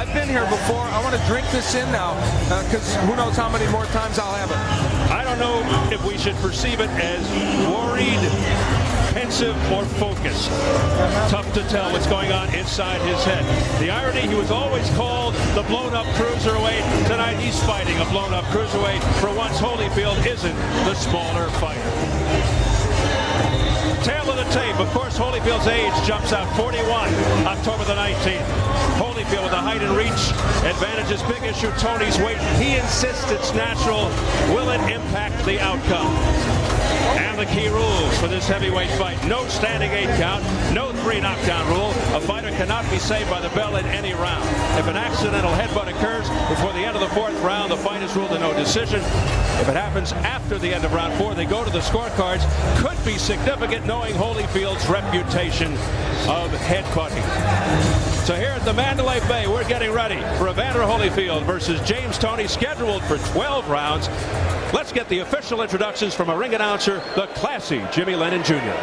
I've been here before. I want to drink this in now because who knows how many more times I'll have it. I don't know if we should perceive it as worried, pensive, or focused. Tough to tell what's going on inside his head. The irony, he was always called the blown-up cruiserweight. Tonight he's fighting a blown-up cruiserweight. For once, Holyfield isn't the smaller fighter. Tail of the tape, of course, Holyfield's age jumps out, 41, October the 19th. Holyfield with the height and reach advantages. Big issue, Toney's weight. He insists it's natural. Will it impact the outcome? And the key rules for this heavyweight fight. No standing 8 count, no 3 knockdown rule. A fighter cannot be saved by the bell in any round. If an accidental headbutt occurs before the end of the 4th round, the fight is ruled a no decision. If it happens after the end of round 4, they go to the scorecards. Could be significant knowing Holyfield's reputation of headbutting. So here at the Mandalay Bay, we're getting ready for Evander Holyfield versus James Toney, scheduled for 12 rounds. Let's get the official introductions from a ring announcer, the classy Jimmy Lennon Jr.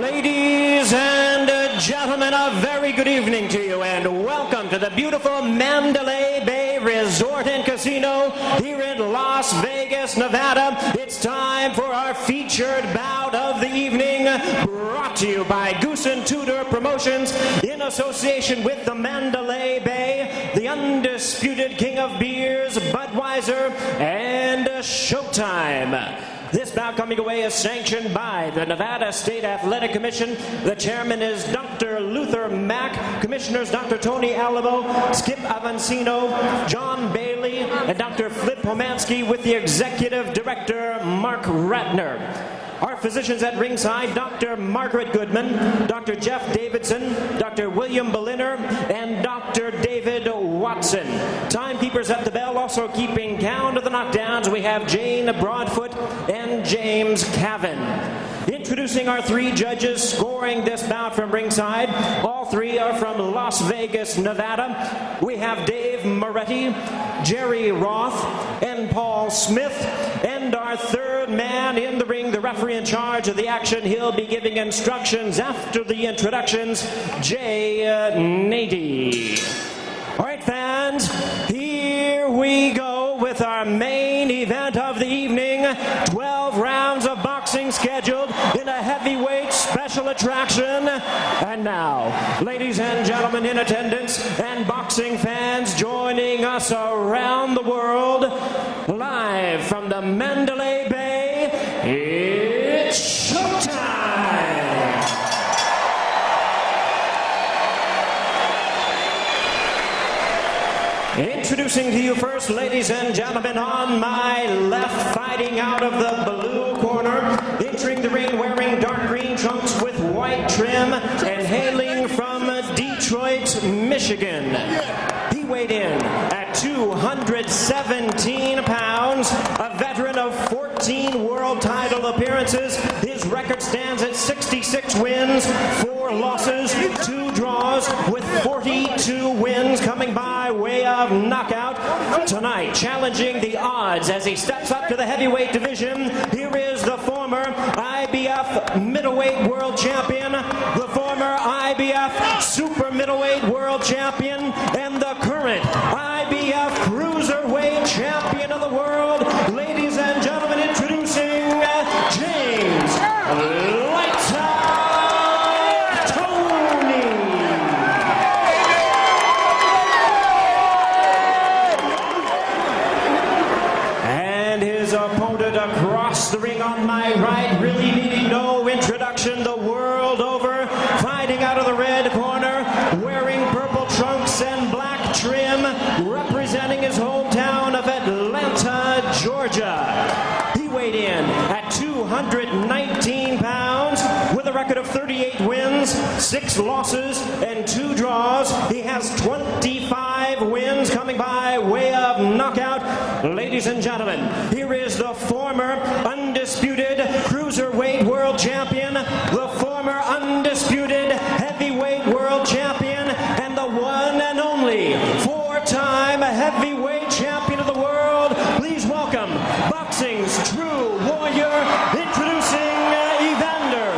Ladies and gentlemen, a very good evening to you and welcome to the beautiful Mandalay Bay Resort and Casino here in Las Vegas, Nevada. It's time for our featured bout of the evening, brought to you by Goose and Tudor Promotions in association with the Mandalay Bay, the undisputed king of beers, Budweiser, and Showtime. This bout coming away is sanctioned by the Nevada State Athletic Commission. The chairman is Dr. Luther Mack, commissioners Dr. Tony Alamo, Skip Avancino, John Bailey, and Dr. Flip Pomansky, with the executive director, Mark Ratner. Our physicians at ringside, Dr. Margaret Goodman, Dr. Jeff Davidson, Dr. William Berliner, and Dr. David Watson. Timekeepers at the bell, also keeping count of the knockdowns, we have Jane Broadfoot and James Cavan. Introducing our 3 judges scoring this bout from ringside. All 3 are from Las Vegas, Nevada. We have Dave Moretti, Jerry Roth, and Paul Smith. And our 3rd man in the ring, the referee in charge of the action. He'll be giving instructions after the introductions, Jay Nady. All right, fans, here we go with our main event of the evening. 12 rounds of boxing scheduled in a heavyweight special attraction. And now, ladies and gentlemen in attendance and boxing fans joining us around the world, live from the Mandalay Bay, it's showtime! Introducing to you first, ladies and gentlemen, on my left, fighting out of the blue corner, entering the ring wearing dark green trunks with white trim, and hailing from Detroit, Michigan. He weighed in at 217 pounds, a veteran of 14 world title appearances. His record stands at 66 wins, 4 losses, 2 draws, with 42 wins coming by way of knockout. Tonight, challenging the odds as he steps up to the heavyweight division, here is the former IBF middleweight world champion, the former IBF super middleweight world champion, and the current IBF cruiserweight champion of the world. Ladies and gentlemen, introducing James Lights Out Toney. And his opponent across the ring on my right, really needing no introduction the world over, fighting out of the red corner, wearing purple trunks and black trim, representing his hometown of Atlanta, Georgia. He weighed in at 219 pounds with a record of 38 wins, 6 losses, and 2 draws. He has 25 wins coming by way of knockout. Ladies and gentlemen, here is the former undisputed cruiserweight world champion, the former undisputed heavyweight world champion, and the one and only 4-time heavyweight champion of the world. Please welcome boxing's true warrior, introducing Evander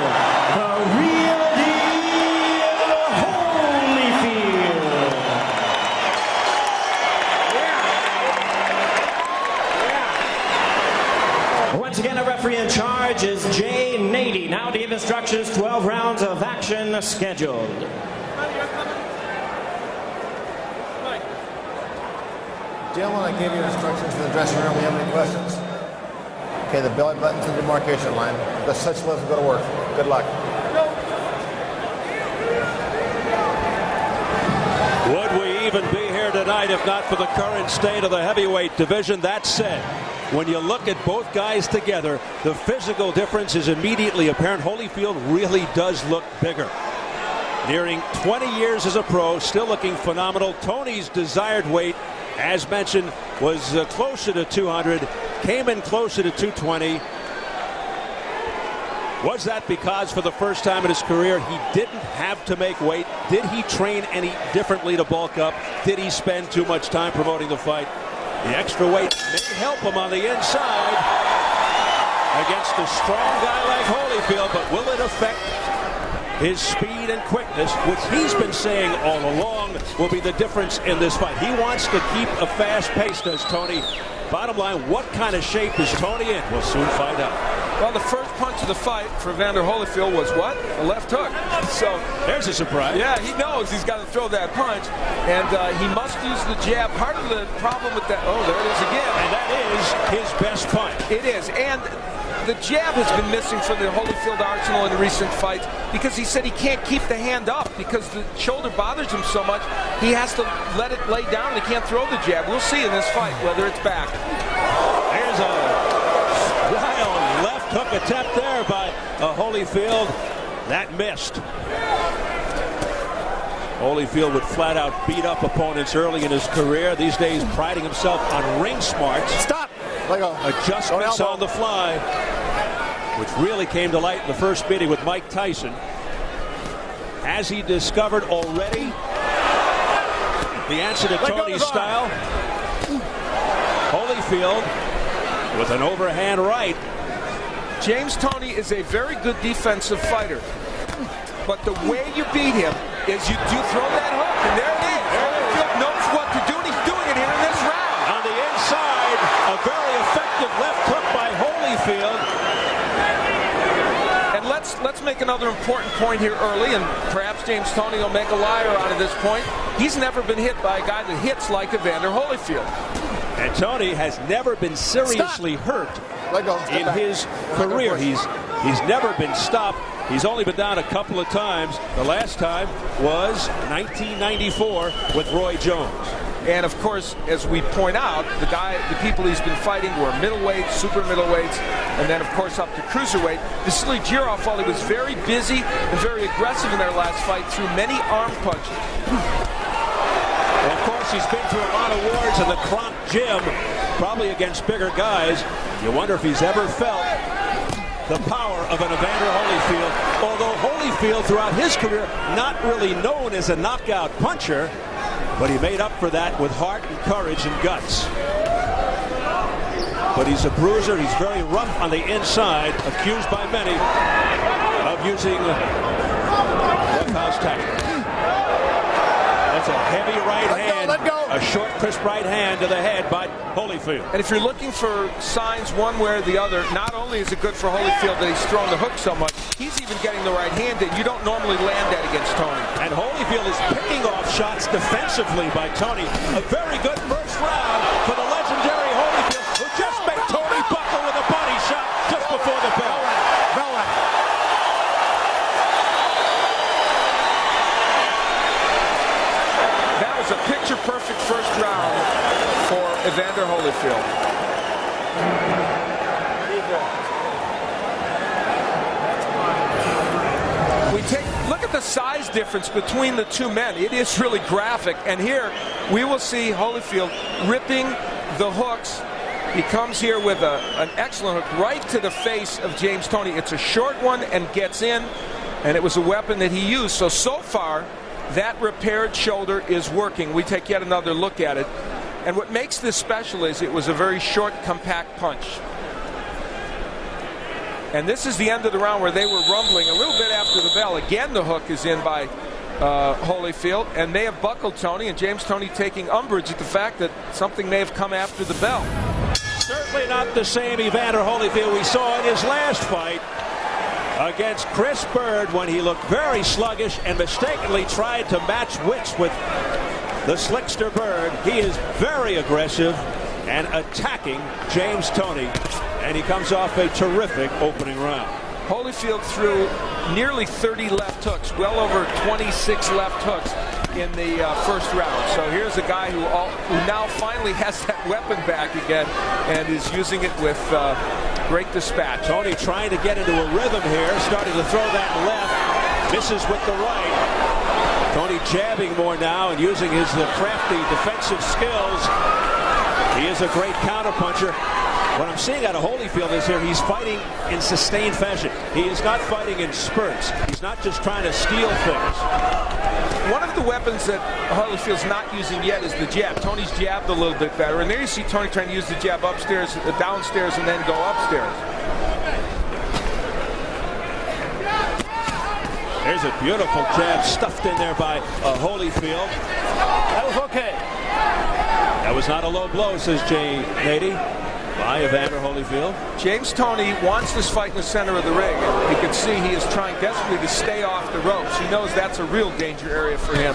Jay Nady. Now to give instructions, 12 rounds of action scheduled. Gentlemen, I gave you instructions in the dressing room. Do you have any questions? Okay, the belly button to the demarcation line. The such doesn't go to work. Good luck. Would we even be here tonight if not for the current state of the heavyweight division? That said, when you look at both guys together, the physical difference is immediately apparent. Holyfield really does look bigger. Nearing 20 years as a pro, still looking phenomenal. Toney's desired weight, as mentioned, was closer to 200, came in closer to 220. Was that because for the first time in his career he didn't have to make weight? Did he train any differently to bulk up? Did he spend too much time promoting the fight? The extra weight may help him on the inside against a strong guy like Holyfield, but will it affect his speed and quickness, which he's been saying all along will be the difference in this fight? He wants to keep a fast pace, does Toney. Bottom line, what kind of shape is Toney in? We'll soon find out. Well, the first punch of the fight for Evander Holyfield was what? A left hook. So there's a surprise. Yeah, he knows he's got to throw that punch, and he must use the jab. Part of the problem with that, oh, there it is again. And that is his best punch. It is, and the jab has been missing from the Holyfield arsenal in recent fights because he said he can't keep the hand up because the shoulder bothers him so much. He has to let it lay down. He can't throw the jab. We'll see in this fight whether it's back. There's a wild left hook attempt there by Holyfield. That missed. Holyfield would flat out beat up opponents early in his career. These days priding himself on ring smarts. Stop! Let go. Adjustments on the fly, which really came to light in the first meeting with Mike Tyson. Has he discovered already the answer to Toney's style? Holyfield with an overhand right. James Toney is a very good defensive fighter, but the way you beat him is you do throw that hook, and there it is. Holyfield knows what to do, and he's doing it here in this round. On the inside, a very effective left hook by Holyfield. And let's make another important point here early, and perhaps James Toney will make a liar out of this point. He's never been hit by a guy that hits like Evander Holyfield. And Toney has never been seriously hurt in his career. He's never been stopped. He's only been down a couple of times. The last time was 1994 with Roy Jones. And of course, as we point out, the people he's been fighting were middleweights, super middleweights, and then of course up to cruiserweight. Vasily Girov, while he was very busy and very aggressive in their last fight, threw many arm punches. Well, of course, he's been to a lot of wars in the Kronk gym, probably against bigger guys. You wonder if he's ever felt the power of an Evander Holyfield. Although Holyfield, throughout his career, not really known as a knockout puncher, but he made up for that with heart and courage and guts. But he's a bruiser. He's very rough on the inside, accused by many of using roughouse tactics. That's a heavy right hand. Let go. A short, crisp right hand to the head by Holyfield. And if you're looking for signs one way or the other, not only is it good for Holyfield that he's thrown the hook so much, he's even getting the right hand that you don't normally land that against Toney. And Holyfield is picking off shots defensively by Toney. A very good first round for the legendary Holyfield, who just made Toney buckle with a body shot just before the bell. That was a picture-perfect first round for Evander Holyfield. Look at the size difference between the two men. It is really graphic. And here we will see Holyfield ripping the hooks. He comes here with an excellent hook right to the face of James Toney. It's a short one and gets in, and it was a weapon that he used. So far, that repaired shoulder is working. We take yet another look at it. And what makes this special is it was a very short, compact punch. And this is the end of the round where they were rumbling a little bit after the bell. Again, the hook is in by Holyfield, and they have buckled Toney, and James Toney taking umbrage at the fact that something may have come after the bell. Certainly not the same Evander Holyfield we saw in his last fight. against Chris Bird when he looked very sluggish and mistakenly tried to match wits with the slickster Bird. He is very aggressive and attacking James Toney, and he comes off a terrific opening round. Holyfield threw nearly 30 left hooks, well over 26 left hooks in the first round. So here's a guy who now finally has that weapon back again and is using it with great dispatch. Toney trying to get into a rhythm here, starting to throw that left, misses with the right. Toney jabbing more now and using his crafty defensive skills. He is a great counterpuncher. What I'm seeing out of Holyfield is here he's fighting in sustained fashion. He is not fighting in spurts. He's not just trying to steal things. One of the weapons that Holyfield's not using yet is the jab. Toney's jabbed a little bit better, and there you see Toney trying to use the jab upstairs, downstairs, and then go upstairs. There's a beautiful jab stuffed in there by Holyfield. That was okay. That was not a low blow, says Jay Nady, by Evander Holyfield. James Toney wants this fight in the center of the ring. You can see he is trying desperately to stay off the ropes. He knows that's a real danger area for him.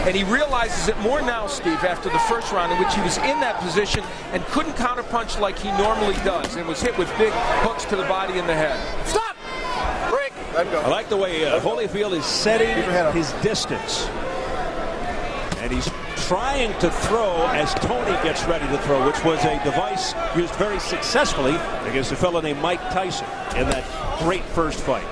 And he realizes it more now, Steve, after the first round in which he was in that position and couldn't counterpunch like he normally does and was hit with big hooks to the body and the head. Stop! Break! Let him go. I like the way Holyfield is setting his distance. And he's trying to throw as Toney gets ready to throw, which was a device used very successfully against a fellow named Mike Tyson in that great first fight.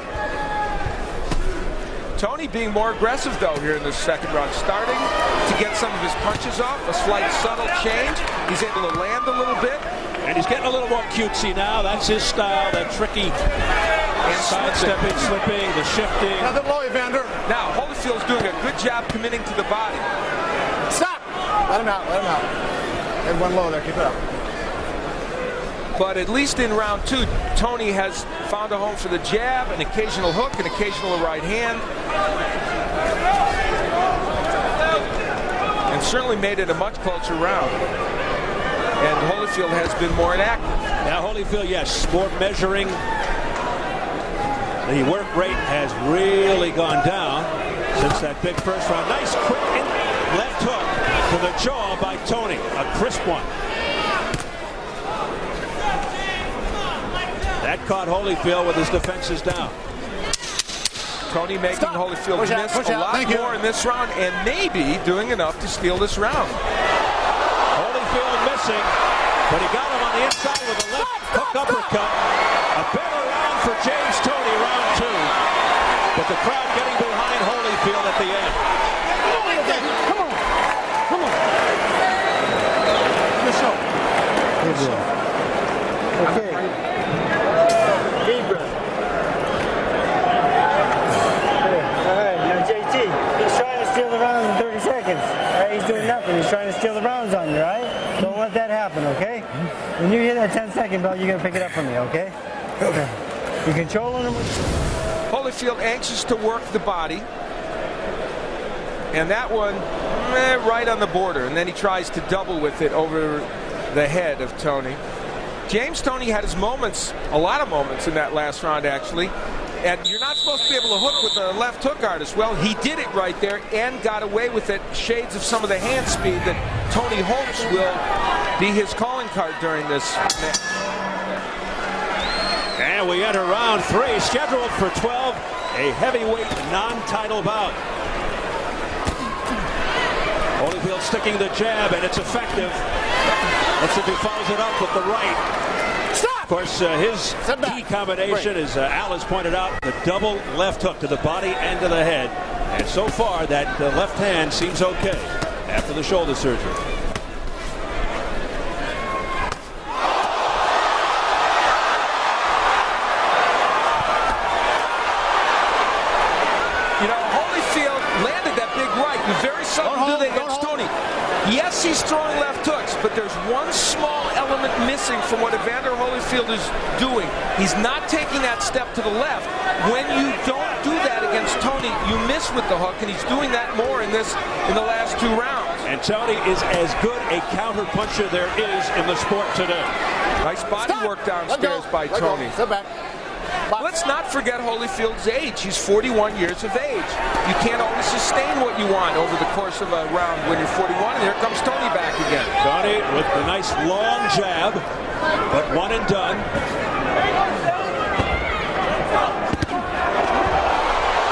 Toney being more aggressive, though, here in the second round, starting to get some of his punches off, a slight subtle change. He's able to land a little bit. And he's getting a little more cutesy now. That's his style, that tricky sidestepping, slipping, the shifting. Nothing low, Evander. Now, Holyfield's doing a good job committing to the body. Stop! Let him out, let him out. And one low there, keep it up. But at least in round two, Toney has found a home for the jab, an occasional hook, an occasional right hand. And certainly made it a much closer round. And Holyfield has been more inactive. Now Holyfield, yes, more measuring. The work rate has really gone down since that big first round. Nice quick left hook to the jaw by Toney. A crisp one. That caught Holyfield with his defenses down. Toney making Holyfield miss a lot more in this round and maybe doing enough to steal this round. Holyfield missing, but he got him on the inside with a left hook uppercut. A better round for James Toney, round two. But the crowd getting behind Holyfield at the end. Come on. Come on. Good show. Good show. Okay. Deep breath. All right, now JT, he's trying to steal the rounds in 30 seconds. All right, he's doing nothing. He's trying to steal the rounds on you, right? Don't let that happen, okay? When you hit that 10-second bell, you're going to pick it up from me, okay? Okay. You controlling him? Holyfield anxious to work the body. And that one, right on the border. And then he tries to double with it over the head of Toney. James Toney had his moments, a lot of moments in that last round, actually. And you're not supposed to be able to hook with a left hook artist. Well, he did it right there and got away with it. Shades of some of the hand speed that Toney hopes will be his calling card during this match. And we enter round three, scheduled for 12, a heavyweight non-title bout. Holyfield sticking the jab, and it's effective. Let's see if he follows it up with the right. Stop! Of course, his key combination, as Al has pointed out, the double left hook to the body and to the head. And so far, that left hand seems okay after the shoulder surgery. You know, Holyfield landed that big right. You very seldom do that against Toney. Yes, he's throwing left hooks, but there's one small element missing from what Evander Holyfield is doing. He's not taking that step to the left. When you don't do that against Toney, you miss with the hook, and he's doing that more in the last two rounds. And Toney is as good a counter puncher there is in the sport today. Nice body work downstairs by Toney. Sit back. let's not forget Holyfield's age. He's 41 years of age. You can't always sustain what you want over the course of a round when you're 41. And here comes Toney back again. Toney with the nice long jab, but one and done.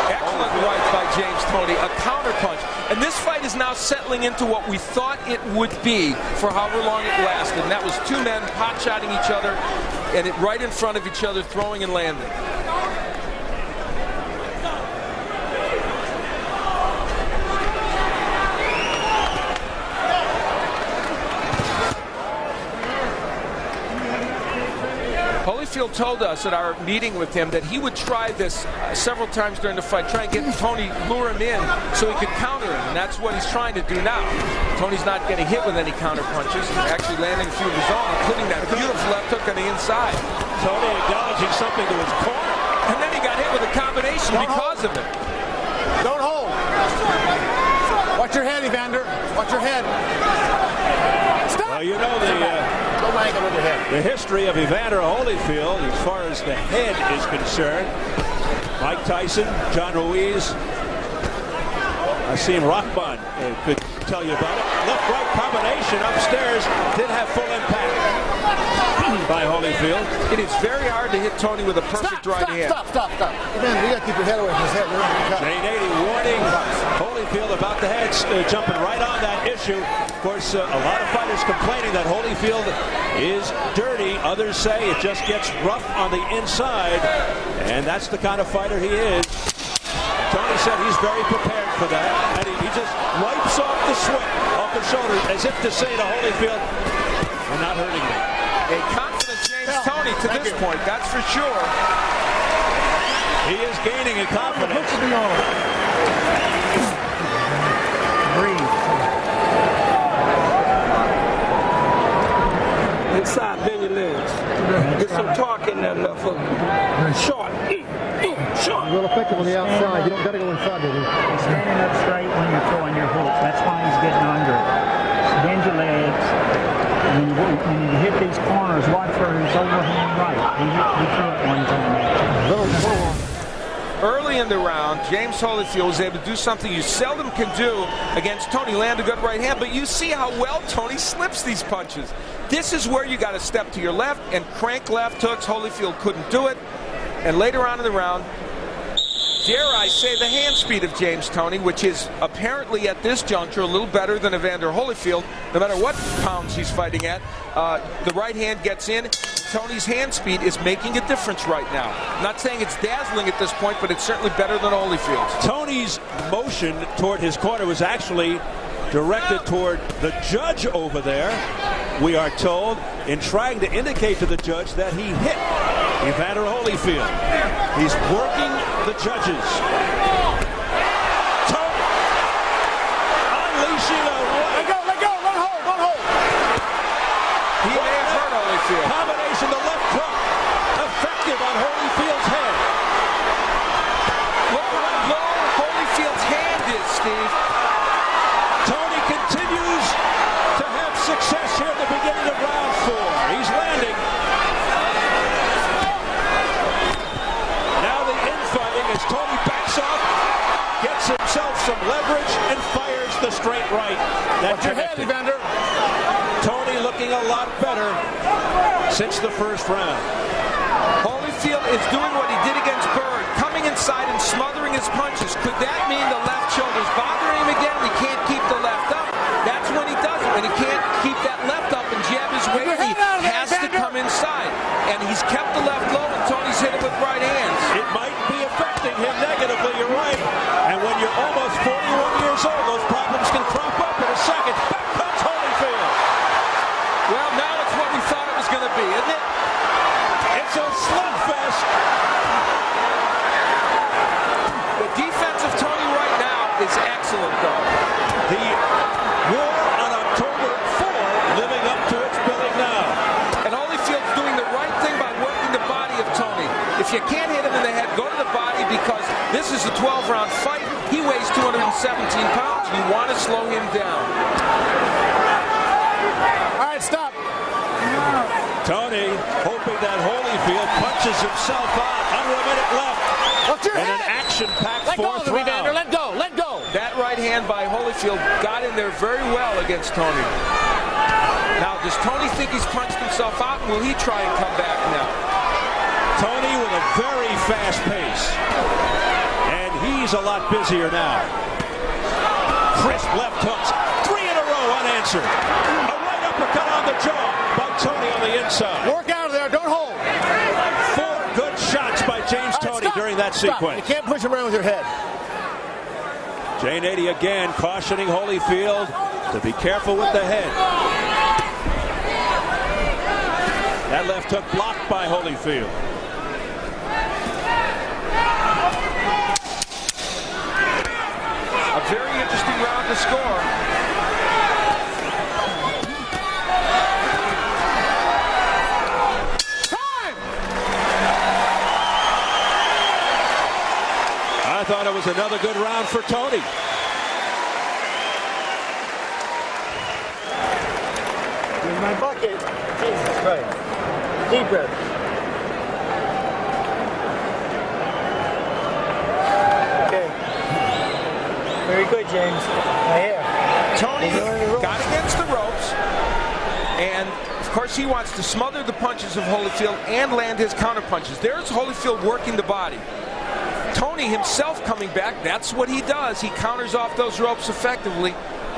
Excellent right by James Toney, a counterpunch. And this fight is now settling into what we thought it would be for however long it lasted. And that was two men pot-shotting each other and it right in front of each other, throwing and landing. Holyfield told us at our meeting with him that he would try this several times during the fight, try and get Toney, lure him in so he could counter him, and that's what he's trying to do now. Toney's not getting hit with any counter punches. He's actually landing a few of his own, including that beautiful left hook on the inside. Toney acknowledging something to his corner. And then he got hit with a combination because of it. Don't hold. Watch your head, Evander. Watch your head. Stop. Well, you know the history of Evander Holyfield as far as the head is concerned. Mike Tyson, John Ruiz, Asim Rahman could tell you about it. Left-right combination upstairs did have full impact by Holyfield. It is very hard to hit Toney with a perfect right hand. Stop. Man, you got to keep your head away from his head. Shane 80 warning Holyfield about the head, jumping right on that issue. Of course, a lot of fighters complaining that Holyfield is dirty. Others say it just gets rough on the inside, and that's the kind of fighter he is. Toney said he's very prepared for that, and he just wipes off the sweat off his shoulders as if to say to Holyfield, "You're not hurting me." A confident James Toney to this point, that's for sure. He is gaining in confidence. Breathe. Inside, bend your legs. Get some torque in that left hook. Short. Short. Real effective on the outside. You don't got to go inside, baby. He's standing up straight when you're throwing your hooks. That's why he's getting under it. Bend your legs. And when you hit these corners, watch for his overhand right. He threw it one time. Early in the round, James Holyfield was able to do something you seldom can do against Toney, land a good right hand, but you see how well Toney slips these punches. This is where you got to step to your left and crank left hooks. Holyfield couldn't do it. And later on in the round, dare I say, the hand speed of James Toney, which is apparently at this juncture a little better than Evander Holyfield, no matter what pounds he's fighting at. The right hand gets in. Toney's hand speed is making a difference right now. I'm not saying it's dazzling at this point, but it's certainly better than Holyfield's. Tony's motion toward his corner was actually directed toward the judge over there, we are told, in trying to indicate to the judge that he hit Evander Holyfield. He's working the judges. Toney unleashing a right. Let go. Don't hold. He may have hurt Holyfield. Combination, the left hook, effective on Holyfield's head. Look how low Holyfield's hand is, Steve. Toney continues to have success here at the beginning of round 4. He's landing. Now the infighting as Toney backs off, gets himself some leverage, and fires the straight right. Watch your head, Evander. Toney looking a lot better since the first round. Holyfield is doing what he did against Bird, coming inside and smothering his punches. Could that mean the left shoulder's bothering him again? He can't keep the left up. That's when he does it. When he can't keep that left up and jab his way, he has to come inside. And he's kept the left low, and Toney's hit it with right hands. It might be affecting him negatively, you're right. And when you're almost 41 years old, those problems can crop up in a second. Back comes Holyfield. Well, now it's what we thought it was going to be, isn't it? It's a slugfest. The defense of Toney right now is excellent, though. The war on October 4 living up to its billing now. And Holyfield's doing the right thing by working the body of Toney. If you can't hit him in the head, go to the body, because this is a 12-round fight. He weighs 217 pounds. You want to slow him down. All right, stop. Toney hoping that Holyfield punches himself out. Under a minute left. What's your in head? an action-packed Let go fourth of the Evander. round. Let go. Let go. That right hand by Holyfield got in there very well against Toney. Now, does Toney think he's punched himself out? Will he try and come back now? Toney with a very fast pace. And he's a lot busier now. Crisp left hooks. 3 in a row unanswered. A right uppercut on the jaw by Toney on the inside. Work out of there. Don't hold. 4 good shots by James Toney during that sequence. You can't push him around with your head. Jay Nady again cautioning Holyfield to be careful with the head. That left hook blocked by Holyfield. A very interesting round to score. Time! I thought it was another good round for Toney. Here's my bucket. Jesus Christ. Deep breath. Okay. Very good, James. Right here. Toney He's on the ropes. got against the ropes, and of course he wants to smother the punches of Holyfield and land his counter punches. There's Holyfield working the body. Toney himself coming back, that's what he does. He counters off those ropes effectively.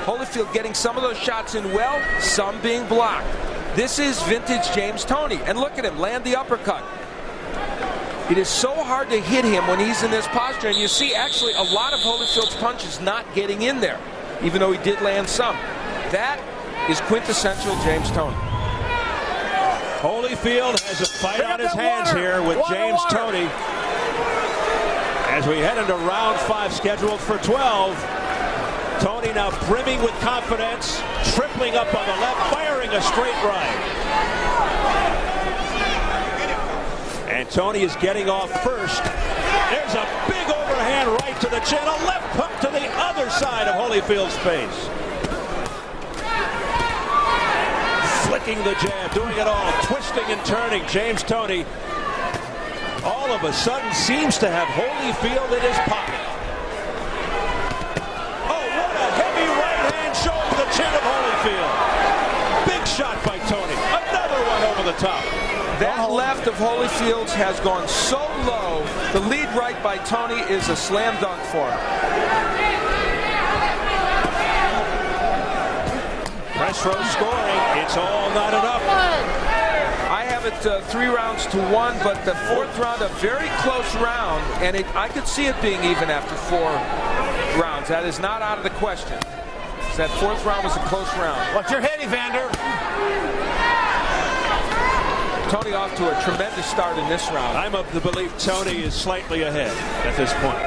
Holyfield getting some of those shots in well, some being blocked. This is vintage James Toney. And look at him, land the uppercut. It is so hard to hit him when he's in this posture. And you see actually a lot of Holyfield's punches not getting in there, even though he did land some. That is quintessential James Toney. Holyfield has a fight on his hands here with James Toney. As we head into round 5 scheduled for 12. Toney now brimming with confidence, tripling up on the left, firing a straight right. And Toney is getting off first. There's a big overhand right to the chin, a left hook to the other side of Holyfield's face. Flicking the jab, doing it all, twisting and turning. James Toney all of a sudden seems to have Holyfield in his pocket. Showing the chin of Holyfield. Big shot by Toney. Another one over the top. That left of Holyfield's has gone so low. The lead right by Toney is a slam dunk for him. Press row scoring. It's all not enough. I have it 3 rounds to 1, but the 4th round a very close round, and I could see it being even after 4 rounds. That is not out of the question. That 4th round was a close round. Watch your head, Evander. Toney off to a tremendous start in this round. I'm of the belief Toney is slightly ahead at this point.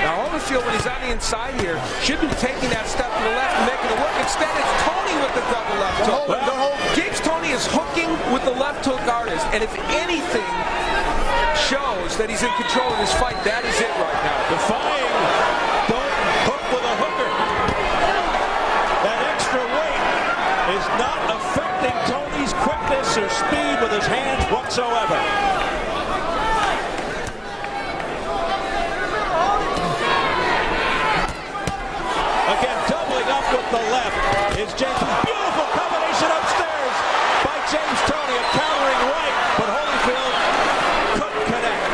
Now Holyfield, when he's on the inside here, should be taking that step to the left and making it work. Instead, it's Toney with the double left hook. James Toney is hooking with the left hook artist, and if anything shows that he's in control of this fight, that is it right now. Defying, don't hook with a hooker. That extra weight is not affecting Toney's quickness or speed with his hands whatsoever. Again, doubling up with the left is James. Beautiful combination upstairs by James Toney, a countering right, but Holyfield couldn't connect.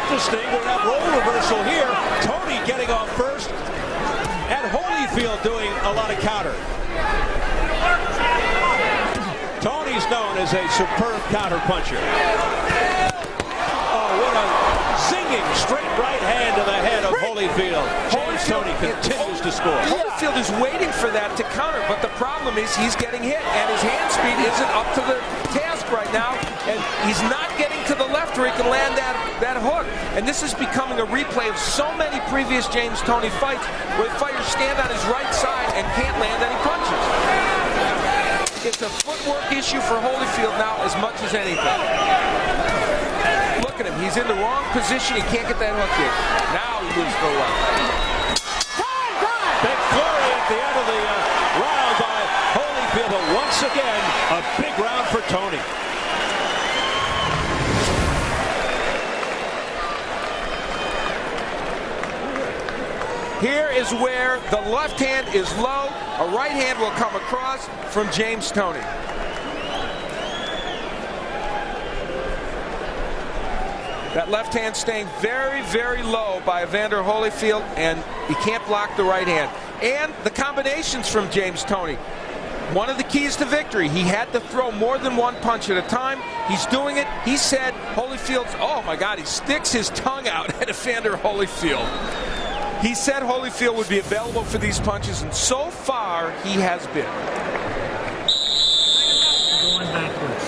Interesting, we're at role reversal here. Toney getting off first, and Holyfield doing a lot of counter. Toney's known as a superb counter puncher. Oh, what a zinging straight right hand to the head of Holyfield. James Toney continues to score. Holyfield is waiting for that to counter, but the problem is he's getting hit, and his hand speed isn't up to the task right now, and he's not getting to the left where he can land that hook. And this is becoming a replay of so many previous James Toney fights where the fighters stand on his right side and can't land any punches. It's a footwork issue for Holyfield now as much as anything. Look at him. He's in the wrong position. He can't get that hook in. Now he moves for a while. Big flurry at the end of the round by Holyfield, but once again, a big round for Toney. Here is where the left hand is low. A right hand will come across from James Toney. That left hand staying very, very low by Evander Holyfield, and he can't block the right hand. And the combinations from James Toney. One of the keys to victory. He had to throw more than one punch at a time. He's doing it. He said Holyfield's, oh my God, he sticks his tongue out at Evander Holyfield. He said Holyfield would be available for these punches, and so far he has been. Going backwards.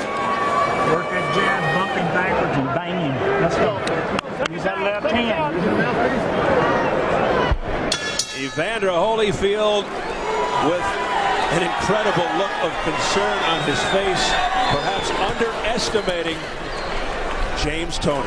Work that jab, bumping backwards and banging. Let's go. Use that left hand. Evander Holyfield with an incredible look of concern on his face, perhaps underestimating James Toney.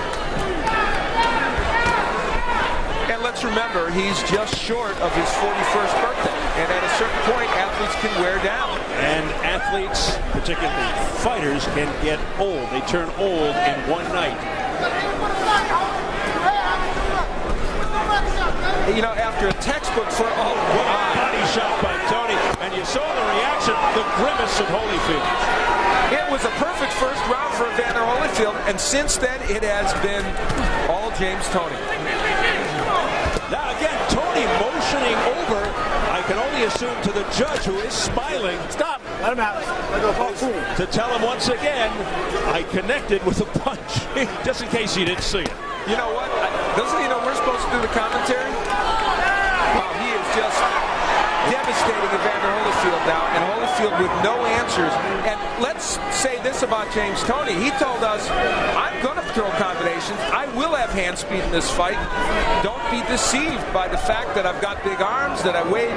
And let's remember, he's just short of his 41st birthday. And at a certain point, athletes can wear down. And athletes, particularly fighters, can get old. They turn old in one night. You know, after a textbook for what a body shot by Toney. And you saw the reaction, the grimace of Holyfield. It was a perfect first round for Evander Holyfield. And since then, it has been all James Toney. Now again, Toney motioning over, I can only assume to the judge, who is smiling. Stop. Let him out. Let go, folks. To tell him once again, I connected with a punch. Just in case he didn't see it. You know what? Doesn't he know we're supposed to do the commentary? Wow, he is just devastating Evander Holyfield now, and Holyfield with no answers. And let's say this about James Toney. He told us, I'm going to throw combinations. I will have hand speed in this fight. Don't be deceived by the fact that I've got big arms, that I weighed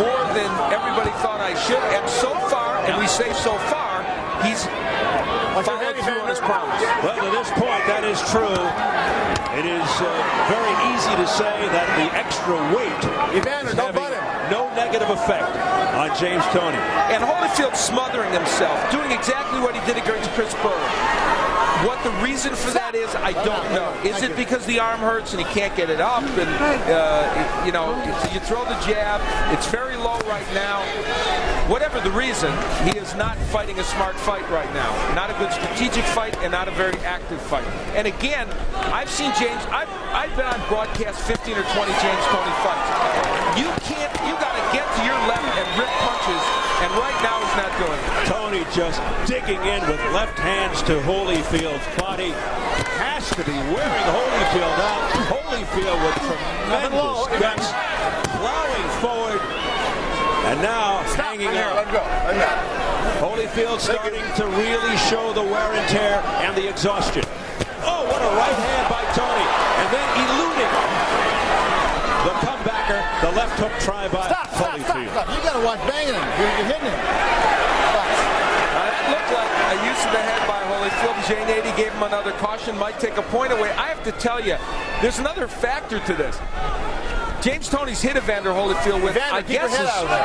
more than everybody thought I should. And so far, and we say so far, he's followed through on his promise. Well, to this point, that is true. It is very easy to say that the extra weight Evander, is having no negative effect on James Toney. And Holyfield smothering himself, doing exactly what he did against Chris Berg. What the reason for that is, I don't know. Is it because the arm hurts and he can't get it up? And, you know, you throw the jab. It's very low right now. Whatever the reason, he is not fighting a smart fight right now. Not a good strategic fight and not a very active fight. And again, I've seen James, I've been on broadcast 15 or 20 James Toney fights. You got to get to your left and rip punches, and right now he's not doing it. Toney just digging in with left hands to Holyfield's body. Has to be wearing Holyfield out. Holyfield with tremendous guts, plowing forward, and now hanging out. Let go. Let go. Holyfield starting to really show the wear and tear and the exhaustion. Oh, what a right hand by Toney, and then eluding the comebacker, the left hook try by Holyfield. Stop. You got to watch banging him. You're hitting him. That looked like a use of the head by Holyfield. Jay Nady gave him another caution, might take a point away. I have to tell you, there's another factor to this. James Toney's hit Evander Holyfield with, I guess,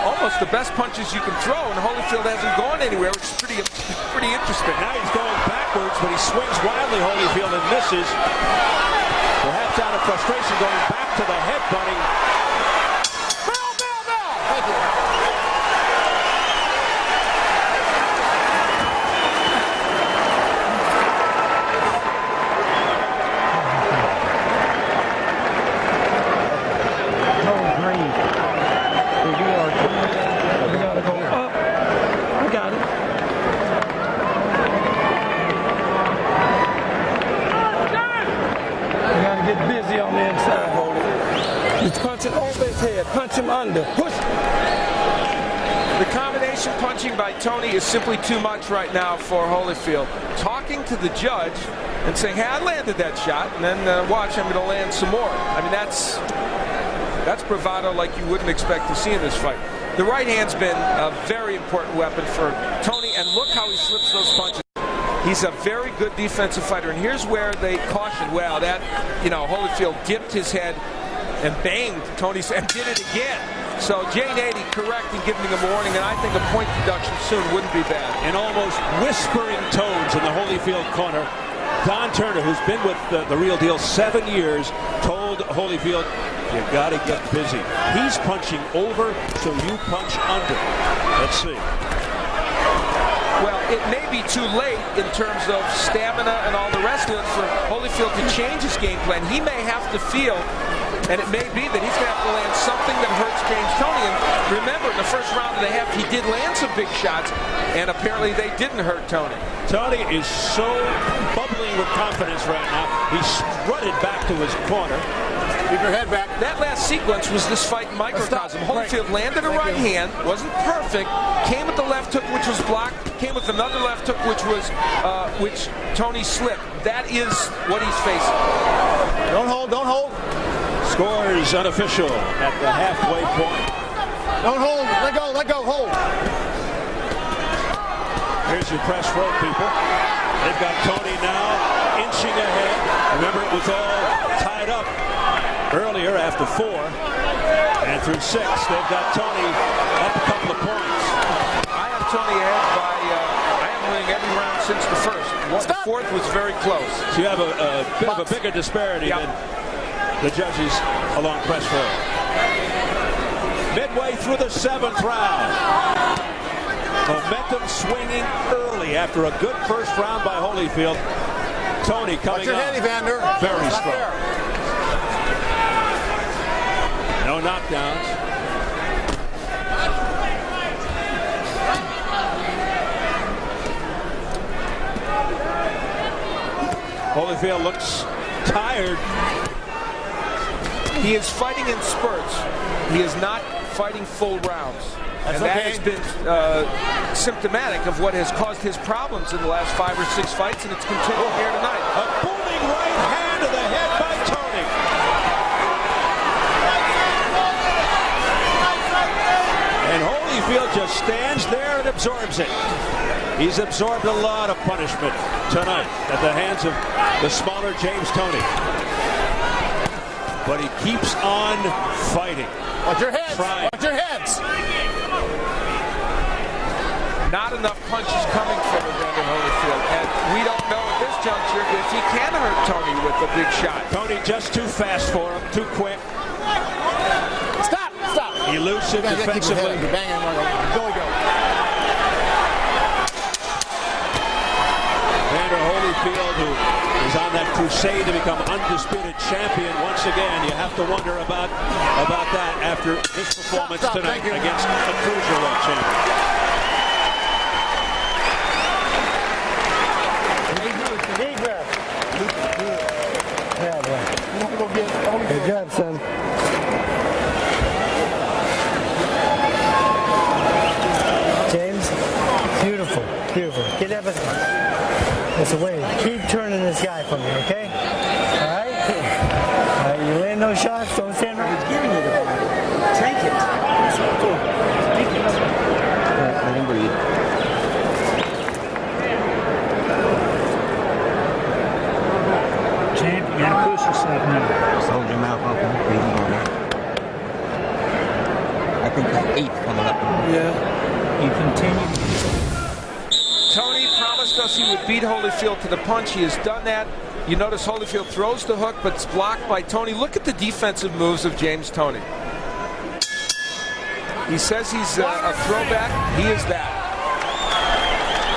almost the best punches you can throw, and Holyfield hasn't gone anywhere, which is pretty interesting. Now he's going backwards, but he swings wildly, Holyfield, and misses. Perhaps out of frustration, going back to the headbutting. Thank you. Punch him under. Push. The combination punching by Toney is simply too much right now for Holyfield. Talking to the judge and saying, hey, I landed that shot, and then watch, I'm going to land some more. I mean, that's bravado like you wouldn't expect to see in this fight. The right hand's been a very important weapon for Toney, and look how he slips those punches. He's a very good defensive fighter. And here's where they cautioned, well, that, Holyfield dipped his head and banged Toney and did it again. So Jane 80 correct in giving him a warning, and I think a point deduction soon wouldn't be bad. In almost whispering tones in the Holyfield corner, Don Turner, who's been with the Real Deal 7 years, told Holyfield, you got to get busy. He's punching over, so you punch under. Let's see. Well, it may be too late in terms of stamina and all the rest of it for Holyfield to change his game plan. He may have to feel, and it may be that he's going to have to land something that hurts James Toney. And remember, in the first round of the half, he did land some big shots, and apparently they didn't hurt Toney. Toney is so bubbling with confidence right now. He strutted back to his corner. Keep your head back. That last sequence was this fight in microcosm. Holyfield landed a right hand, wasn't perfect, came with the left hook, which was blocked, came with another left hook, which Toney slipped. That is what he's facing. Don't hold, don't hold. Scores unofficial at the halfway point. Don't hold, let go, hold. Here's your press row, people. They've got Toney now inching ahead. Remember, it was all tied up earlier after 4. And through 6, they've got Toney up a couple of points. I have Toney ahead by, I am winning every round since the first. The fourth was very close. So you have a bit of a bigger disparity than the judges along press row. Midway through the 7th round. Momentum swinging early after a good first round by Holyfield. Toney coming your on. head, Evander. Very strong. No knockdowns. Holyfield looks tired. He is fighting in spurts. He is not fighting full rounds. And that has been symptomatic of what has caused his problems in the last 5 or 6 fights, and it's continuing here tonight. A booming right hand to the head by Toney. And Holyfield just stands there and absorbs it. He's absorbed a lot of punishment tonight at the hands of the smaller James Toney. But he keeps on fighting. Watch your heads. Trying. Watch your heads. Not enough punches coming from Evander Holyfield. And we don't know at this juncture if he can hurt Toney with a big shot. Toney just too fast for him, too quick. Stop. Elusive defensively. Bang him, go. Evander Holyfield, who is on that crusade to become undisputed champion once again. You have to wonder about that after this performance tonight against a cruiserweight champion. Deep breath. Yeah, boy. Good job, son. James, beautiful. Get that this away. Keep turning this guy for me, okay? All right? You land those shots, don't stand right. He's giving you the ball. Take it. Take it. All right, let him breathe. Champ, you gotta push yourself now. Just hold your mouth open. Breathing on it. I think that's 8 coming up. Yeah. You continue. Toney promised us he would beat Holyfield to the punch. He has done that. You notice Holyfield throws the hook, but it's blocked by Toney. Look at the defensive moves of James Toney. He says he's a throwback. He is that.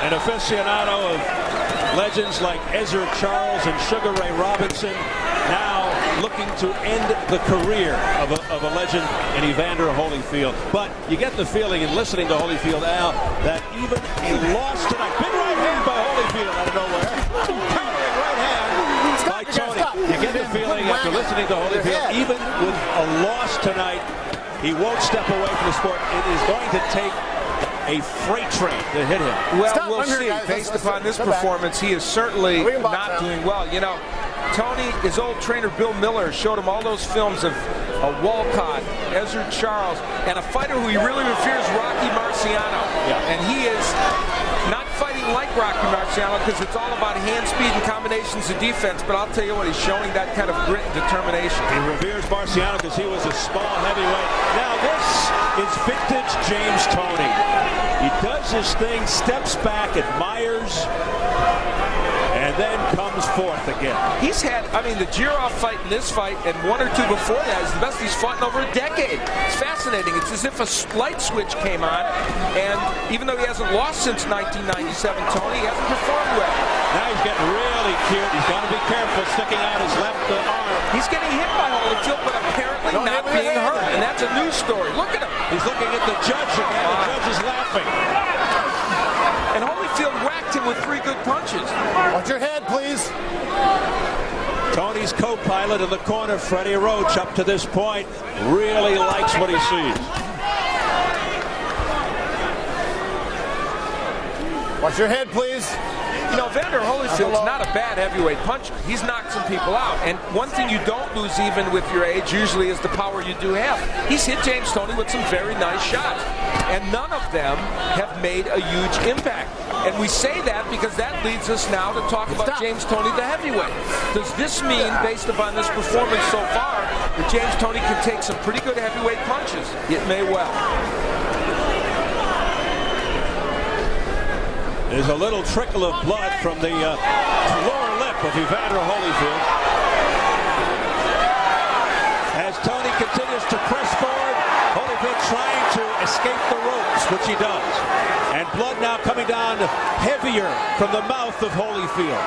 An aficionado of legends like Ezra Charles and Sugar Ray Robinson, now looking to end the career of a legend in Evander Holyfield. But you get the feeling in listening to Holyfield, Al, that even a loss tonight, big right hand by Holyfield out of nowhere, powering right hand by Toney. You get the feeling after listening to Holyfield, even with a loss tonight, he won't step away from the sport. It is going to take a freight train to hit him. Well, we'll see. Based upon this performance, he is certainly not doing well. You know, Toney, his old trainer Bill Miller showed him all those films of Walcott, Ezra Charles, and a fighter who he really reveres, Rocky Marciano. Yeah. And he is not fighting like Rocky Marciano. Marciano, because it's all about hand speed and combinations of defense. But I'll tell you what, he's showing that kind of grit and determination. He reveres Marciano because he was a small heavyweight. Now this is vintage James Toney. He does his thing, steps back, admires, and then comes forth again. He's had, I mean, the Jirov fight and this fight and one or two before that is the best he's fought in over a decade. It's fascinating. It's as if a light switch came on, and even though he hasn't lost since 1997, Toney, he hasn't performed well. Now he's getting really cute. He's got to be careful sticking out his left arm. He's getting hit by Holyfield, but apparently not being hurt, and that's a news story. Look at him. He's looking at the judge again. The judge is laughing. And Holyfield whacked him with 3 good punches. Watch your head, please. Toney's co-pilot in the corner, Freddie Roach, up to this point, really likes what he sees. Watch your head, please. You know, Evander Holyfield's not a bad heavyweight puncher. He's knocked some people out. And one thing you don't lose even with your age usually is the power you do have. He's hit James Toney with some very nice shots. And none of them have made a huge impact. And we say that because that leads us now to talk about James Toney, the heavyweight. Does this mean, based upon this performance so far, that James Toney can take some pretty good heavyweight punches? It may well. There's a little trickle of blood from the lower lip of Evander Holyfield. As Toney continues to press forward, Holyfield trying to escape the ropes, which he does. And blood now coming down heavier from the mouth of Holyfield.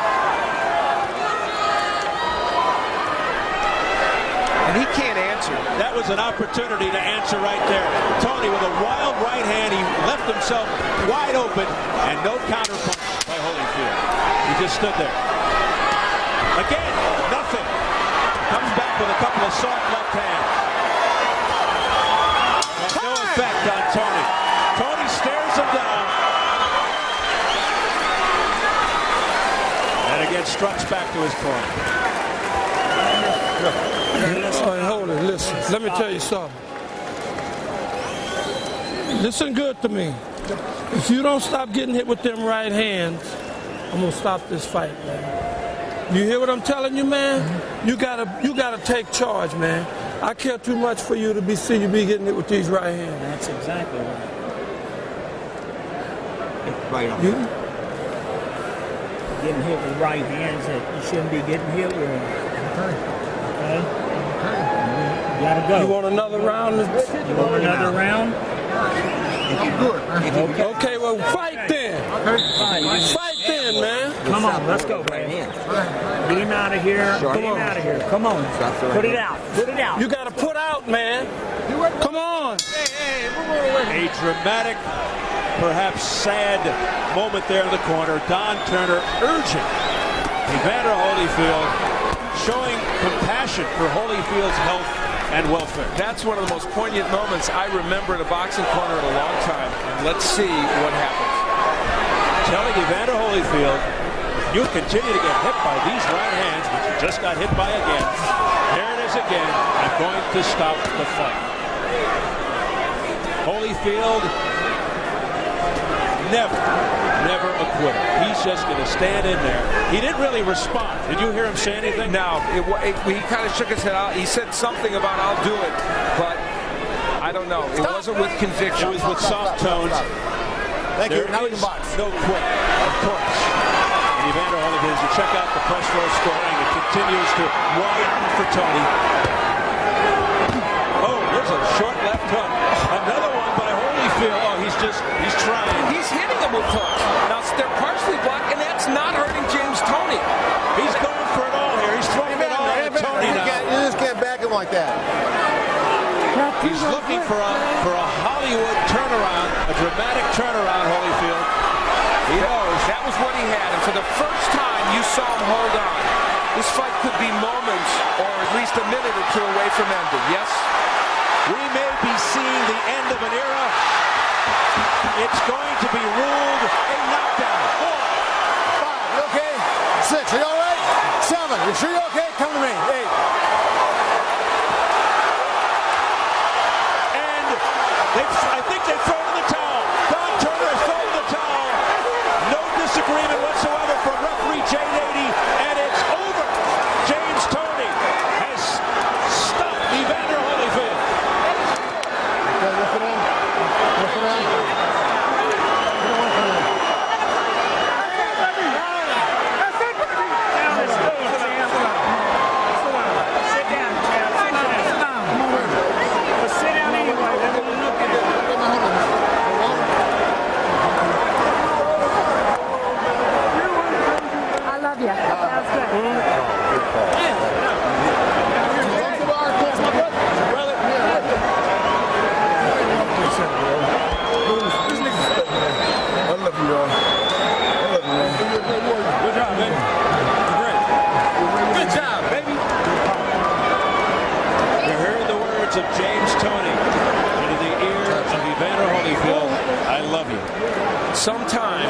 And he can't answer. That was an opportunity to answer right there. Toney with a wild right hand. He left himself wide open and no counter punch by Holyfield. He just stood there. Again, nothing. Comes back with a couple of soft left hands. No effect on Toney. Toney stares him down. And again struts back to his corner. All right, hold it. Listen, let me tell you something. Listen good to me. If you don't stop getting hit with them right hands, I'm gonna stop this fight, man. You hear what I'm telling you, man? You gotta take charge, man. I care too much for you to be getting hit with these right hands. That's exactly right. Right on. Getting hit with right hands that you shouldn't be getting hit with. Okay? You gotta go. You want another round? You want another round? Okay, well, fight then. Fight then, man. Come on, let's go, man. Get him out of here. Get him out of here. Come on. Put it out. Put it out. You gotta put out, man. Come on. A dramatic, perhaps sad moment there in the corner. Don Turner urging Evander Holyfield, showing compassion for Holyfield's health and welfare. That's one of the most poignant moments I remember in a boxing corner in a long time. Let's see what happens. Telling Evander Holyfield, if you continue to get hit by these right hands, which you just got hit by again, there it is again, I'm going to stop the fight. Holyfield, never a quitter. He's just going to stand in there. He didn't really respond. Did you hear him say anything? No. He kind of shook his head out. He said something about I'll do it, but I don't know. It wasn't with conviction. It was with soft tones. Thank you. Now we can box. No quit, of course. And Evander Holyfield, as you check out the press row scoring, it continues to widen for Toney. Oh, there's a short left hook. Another one by Holyfield. Oh, he's trying. He's hitting him with hooks. Now, they're partially blocked, and that's not hurting James Toney. He's going for it all here. He's throwing it all at Toney now. You just can't back him like that. He's looking for a Hollywood turnaround, a dramatic turnaround, Holyfield. He knows. That was what he had, and for the first time, you saw him hold on. This fight could be moments, or at least a minute or two away from ending, yes? We may be seeing the end of an era. It's going to be ruled a knockdown. 4, 5, you okay? 6, are you all right? 7, you sure you're okay? Come to me. 8. I think they've thrown in the towel. Don Turner has thrown in the towel. No disagreement whatsoever.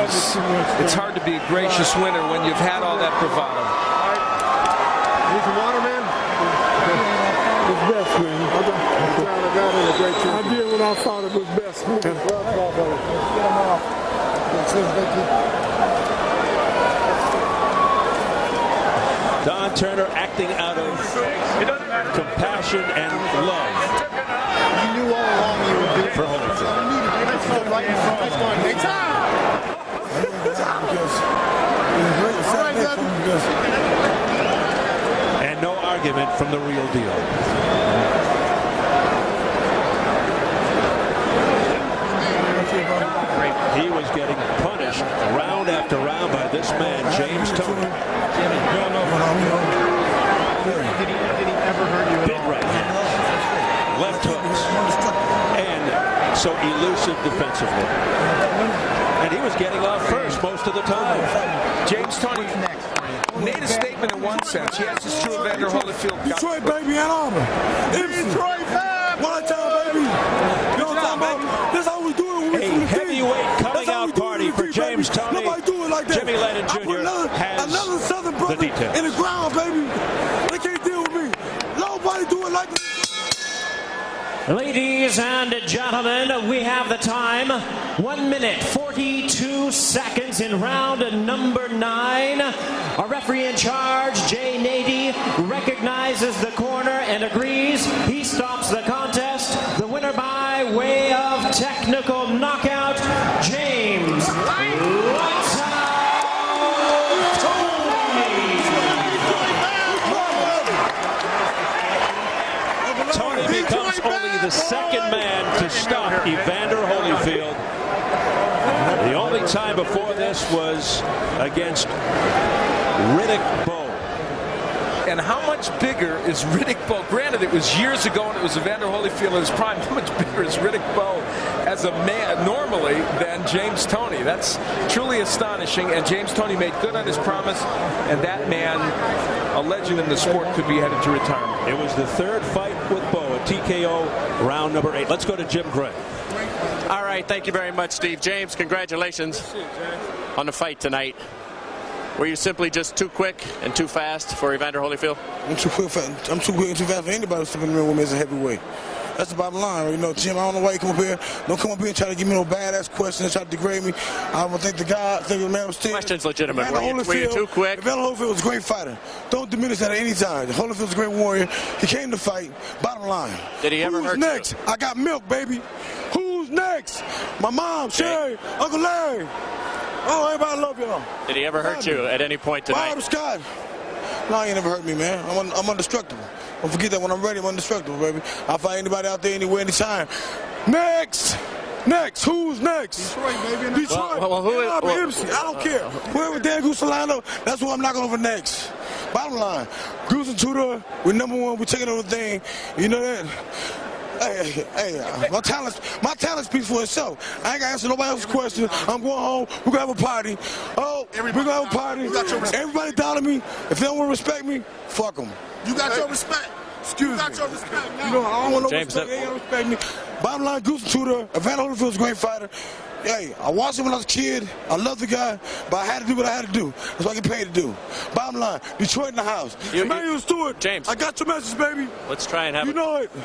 sometimes it's hard to be a gracious winner when you've had all that bravado. Need some water, man? It's best, man. I did what I thought it was best. Get him off. Don Turner acting out of compassion and love. You knew all along you would be for Holyfield. And no argument from the real deal. He was getting punished round after round by this man, James Toney. Did he ever hurt you at all? Big right hand, left hooks, and so elusive defensively. And he was getting off first most of the time. James Toney made a statement in one sense. Yes, it's true. Evander Holyfield. Detroit, baby, Ann Arbor. Detroit, man. One time, baby. You know what I'm talking about? That's how we do it. A heavyweight coming out party for James Toney. Nobody do it like that. Jimmy Lennon Jr. has another Southern brother the details. in the ground, baby. They can't deal with me. Nobody do it like that. Ladies and gentlemen, we have the time. 1 minute, 42 seconds in round number 9. Our referee in charge, Jay Nady, recognizes the corner and agrees. He stops the contest. The winner by way of technical knockout, James Lights Out Toney. Toney becomes only the second man to stop Evander Holyfield. The only time before this was against Riddick Bowe. And how much bigger is Riddick Bowe? Granted, it was years ago and it was Evander Holyfield in his prime. How much bigger is Riddick Bowe as a man normally than James Toney? That's truly astonishing. And James Toney made good on his promise. And that man, a legend in the sport, could be headed to retirement. It was the third fight with Bowe, a TKO round number 8. Let's go to Jim Gray. All right, thank you very much, Steve. James, congratulations on the fight tonight. Were you simply just too quick and too fast for Evander Holyfield? I'm too quick and too fast for anybody stepping in the ring with me as a heavyweight. That's the bottom line. You know, Jim, I don't know why you come up here. Don't come up here and try to give me no badass questions, try to degrade me. I don't think the guy, think the man was still. Question's legitimate. Were you too quick? Evander Holyfield was a great fighter. Don't diminish that at any time. Holyfield's a great warrior. He came to fight. Bottom line. Did he ever hurt you? Who's next? I got milk, baby. Who's next? My mom, Sherry, Uncle Larry. Oh, everybody love y'all. Did he ever hurt you at any point tonight? Bob Scott. No, he never hurt me, man. I'm indestructible. Don't forget that when I'm ready, I'm indestructible, baby. I'll fight anybody out there, anywhere, anytime. Next! Next! Who's next? Detroit, baby. Detroit. MC. I don't care. Whoever Dan Goose Solano, that's who I'm knocking over next. Bottom line, Goose and Tudor, we're number 1. We're taking over the thing. You know that? Hey, my talent speaks for itself. I ain't gonna answer nobody else's question. I'm going home. We're gonna have a party. Oh, we're gonna have a party. Everybody doubting me. If they don't want to respect me, fuck them. You got your respect. Excuse me. You got your respect now. You know, I don't want no James, respect. They ain't gonna respect me. Bottom line, Goose and Tudor, Evander Holyfield's a great fighter. Hey, I watched him when I was a kid. I love the guy, but I had to do what I had to do. That's what I get paid to do. Bottom line, Detroit in the house. Emmanuel Stewart, James, I got your message, baby. Let's try and have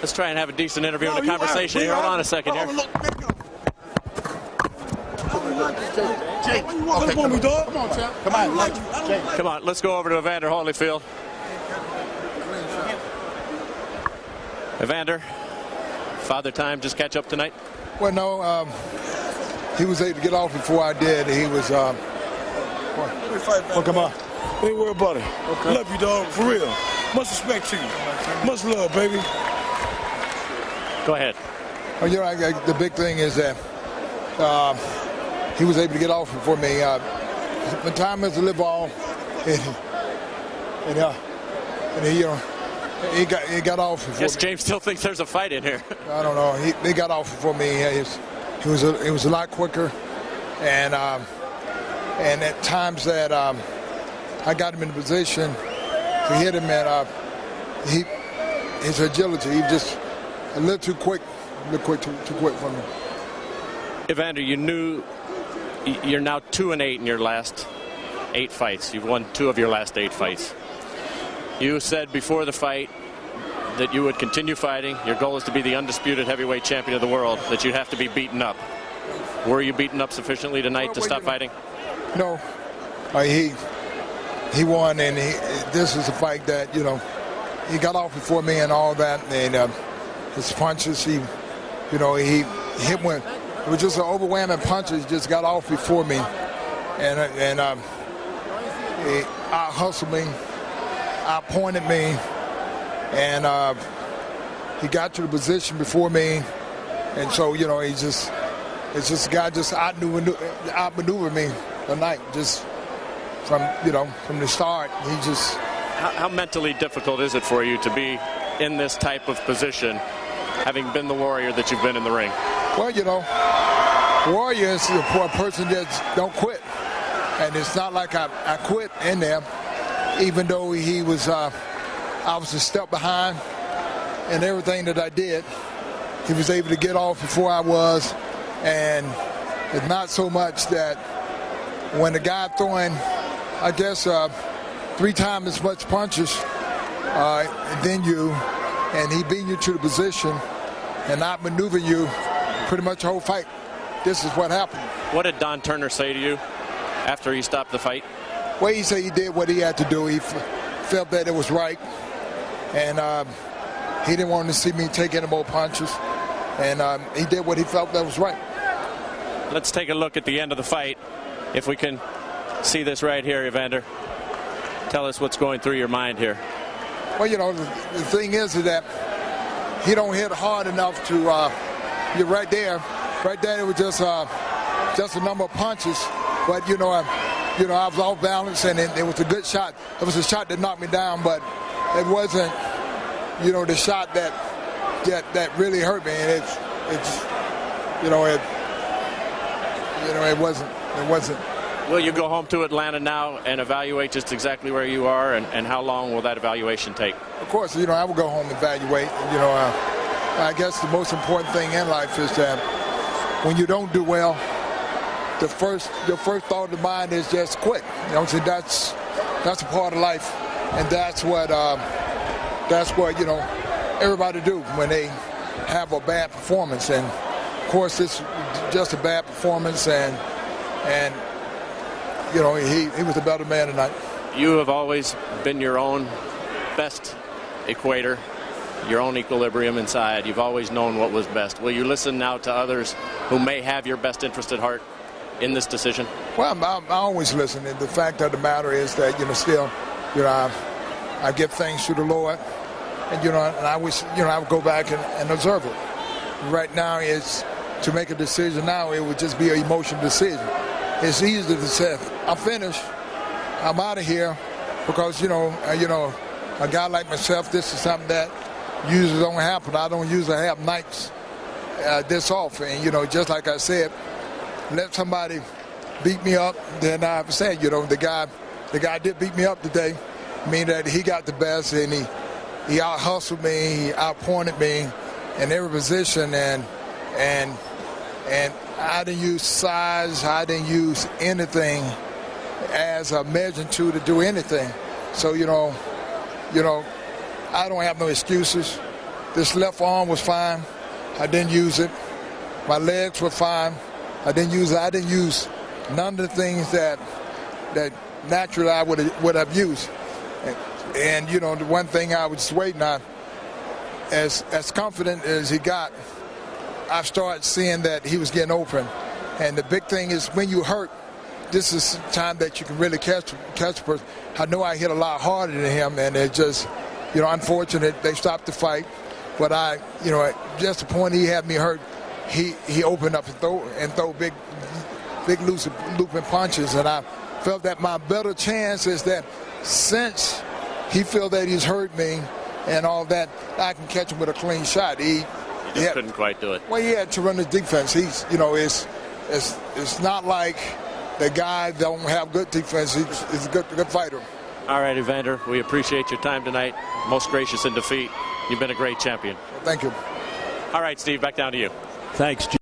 Let's try and have a decent interview and a conversation here. Hold on a second here. Jake, why you walking up on me, dog? Come on, champ. Come on, Come on, let's go over to Evander Holyfield. Evander, Father Time just catch up tonight? Well, no, he was able to get off before I did. He was, well, come on. Ain't worry about it. Okay. Love you, dog, for real. Much respect to you. Much love, baby. Go ahead. Oh, you know, the big thing is that he was able to get off before me. The time is to live on, and he, you know, he got off before Yes, me. James still thinks there's a fight in here. I don't know. He got off before me. He was a lot quicker, and at times that I got him in a position to hit him, and his agility, he just a little too quick, too quick for me. Evander, you knew you're now 2-8 in your last 8 fights. You've won 2 of your last 8 fights. You said before the fight that you would continue fighting. Your goal is to be the undisputed heavyweight champion of the world, that you'd have to be beaten up. Were you beaten up sufficiently tonight to stop fighting? No. He won, and this was a fight that, he got off before me and all that, and his punches, he hit one. It was just an overwhelming punches, just got off before me, and he out-hustled me, out-pointed me, and he got to the position before me, and so, it's just a guy just outmaneuvered me tonight, just from the start. He just... How mentally difficult is it for you to be in this type of position, having been the warrior that you've been in the ring? Well, warrior is a person that don't quit. And it's not like I quit in there, even though I was a step behind in everything that I did. He was able to get off before I was. And it's not so much that when the guy throwing, I guess, 3 times as much punches than you, and he beat you to the position and outmaneuver you pretty much the whole fight. This is what happened. What did Don Turner say to you after he stopped the fight? Well, he said he did what he had to do. He felt that it was right, and he didn't want to see me take any more punches, and he did what he felt that was right. Let's take a look at the end of the fight, if we can see this right here, Evander. Tell us what's going through your mind here. Well, the thing is that he don't hit hard enough to. You're right there. Right there, it was just a number of punches, but I was off balance, and it was a good shot. It was a shot that knocked me down, but it wasn't, the shot that really hurt me, and it wasn't. Will you go home to Atlanta now and evaluate just exactly where you are, and how long will that evaluation take? Of course, I will go home and evaluate. I guess the most important thing in life is that when you don't do well, your first thought of the mind is just quit. That's a part of life, and that's what everybody do when they have a bad performance. And of course, this is just a bad performance, and he was a better man tonight. You have always been your own best equator, your own equilibrium inside. You've always known what was best. Will you listen now to others who may have your best interest at heart in this decision? Well, I always listen. And the fact of the matter is that, still, I give thanks to the Lord. And, and I wish, I would go back and observe it. Right now, to make a decision now, it would just be an emotional decision. It's easy to say, I'm finished, I'm out of here, because, a guy like myself, this is something that usually don't happen. I don't usually have nights this often. And, just like I said, let somebody beat me up, then I've said, the guy did beat me up today, meaning that he got the best, and he out-hustled me, he out-pointed me in every position, and I didn't use size, I didn't use anything as a measure to do anything. So, I don't have no excuses. This left arm was fine. I didn't use it. My legs were fine. I didn't use it. I didn't use none of the things that naturally I would have used. And the one thing I was waiting on, as confident as he got, I've started seeing that he was getting open. And the big thing is when you hurt, this is time that you can really catch a person. I know I hit a lot harder than him, and it just, unfortunate they stopped the fight. But just the point he had me hurt, he opened up and throw big looping punches, and I felt that my better chance is that since he feel that he's hurt me and all that, I can catch him with a clean shot. He couldn't quite do it. Well, he had tremendous defense. He's, it's not like the guy don't have good defense. He's a good fighter. All right, Evander, we appreciate your time tonight. Most gracious in defeat. You've been a great champion. Thank you. All right, Steve, back down to you. Thanks, Jim.